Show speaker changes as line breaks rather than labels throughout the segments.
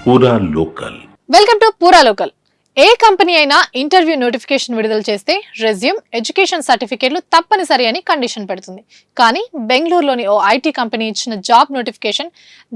పూరా local.
Welcome to పూరా local. ఏ company అయినా ఇంటర్వ్యూ నోటిఫికేషన్ విడుదల చేస్తే రెజ్యూమ్, ఎడ్యుకేషన్ సర్టిఫికేట్లు తప్పనిసరి అని కండిషన్ పెడుతుంది. కానీ బెంగళూరులోని ఓ ఐటీ కంపెనీ ఇచ్చిన జాబ్ నోటిఫికేషన్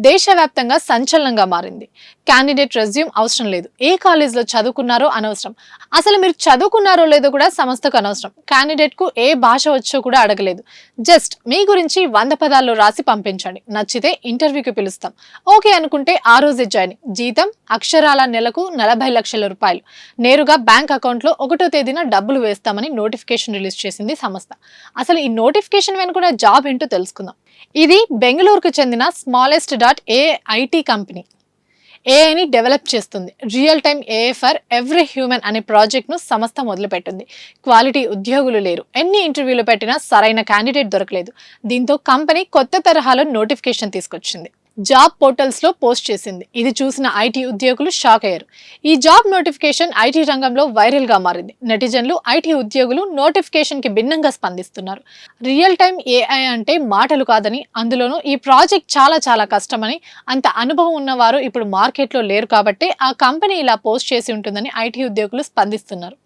దేశవ్యాప్తంగా సంచలనంగా మారింది. క్యాండిడేట్ రెజ్యూమ్ అవసరం లేదు, ఏ కాలేజ్లో చదువుకున్నారో అనవసరం, అసలు మీరు చదువుకున్నారో లేదో కూడా సంస్థకు అనవసరం, క్యాండిడేట్ కు ఏ భాష వచ్చో కూడా అడగలేదు, జస్ట్ మీ గురించి 100 పదాల్లో రాసి పంపించండి, నచ్చితే ఇంటర్వ్యూకి పిలుస్తాం, ఓకే అనుకుంటే ఆ రోజే జాయిన్, జీతం అక్షరాల నెలకు 40 లక్షల రూపాయలు, నేరుగా బ్యాంక్ అకౌంట్ లో 1వ తేదీన డబ్బులు వేస్తామని నోటిఫికేషన్ రిలీజ్ చేసింది సంస్థ. అసలు ఈ నోటిఫికేషన్ వెనుకున్న జాబ్ ఏంటో తెలుసుకుందాం. ఇది బెంగళూరుకు చెందిన స్మాలెస్ట్ ఐటీ కంపెనీ. ఏఐని డెవలప్ చేస్తుంది. Real time AI for every human అనే ప్రాజెక్ట్ ను సంస్థ మొదలుపెట్టింది. క్వాలిటీ ఉద్యోగులు లేరు, ఎన్ని ఇంటర్వ్యూలు పెట్టినా సరైన క్యాండిడేట్ దొరకలేదు. దీంతో కంపెనీ కొత్త తరహాలో నోటిఫికేషన్ తీసుకొచ్చింది. జాబ్ పోర్టల్స్ లో పోస్ట్ చేసింది. ఇది చూసిన ఐటీ ఉద్యోగులు షాక్ అయ్యారు. ఈ జాబ్ నోటిఫికేషన్ ఐటీ రంగంలో వైరల్ గా మారింది. నెటిజన్లు ఐటీ ఉద్యోగులు నోటిఫికేషన్ కి భిన్నంగా స్పందిస్తున్నారు. రియల్ టైమ్ ఏఐ అంటే మాటలు కాదని, అందులోనూ ఈ ప్రాజెక్ట్ చాలా కష్టమని, అంత అనుభవం ఉన్నవారు ఇప్పుడు మార్కెట్ లో లేరు కాబట్టి ఆ కంపెనీ ఇలా పోస్ట్ చేసి ఉంటుందని ఐటీ ఉద్యోగులు స్పందిస్తున్నారు.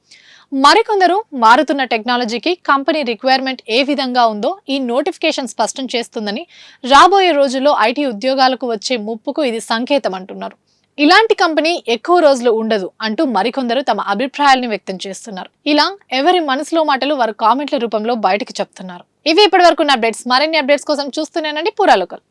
మరికొందరు మారుతున్న టెక్నాలజీకి కంపెనీ రిక్వైర్మెంట్ ఏ విధంగా ఉందో ఈ నోటిఫికేషన్ స్పష్టం చేస్తుందని, రాబోయే రోజుల్లో ఐటీ ఉద్యోగాలకు వచ్చే ముప్పుకు ఇది సంకేతం అంటున్నారు. ఇలాంటి కంపెనీ ఎక్కువ రోజులు ఉండదు అంటూ మరికొందరు తమ అభిప్రాయాలను వ్యక్తం చేస్తున్నారు. ఇలా ఎవరి మనసులో మాటలు వారు కామెంట్ల రూపంలో బయటకు చెప్తున్నారు. ఇవి ఇప్పటి వరకు అప్డేట్స్. మరిన్ని అప్డేట్స్ కోసం చూస్తూనేనండి పూరా లోకల్.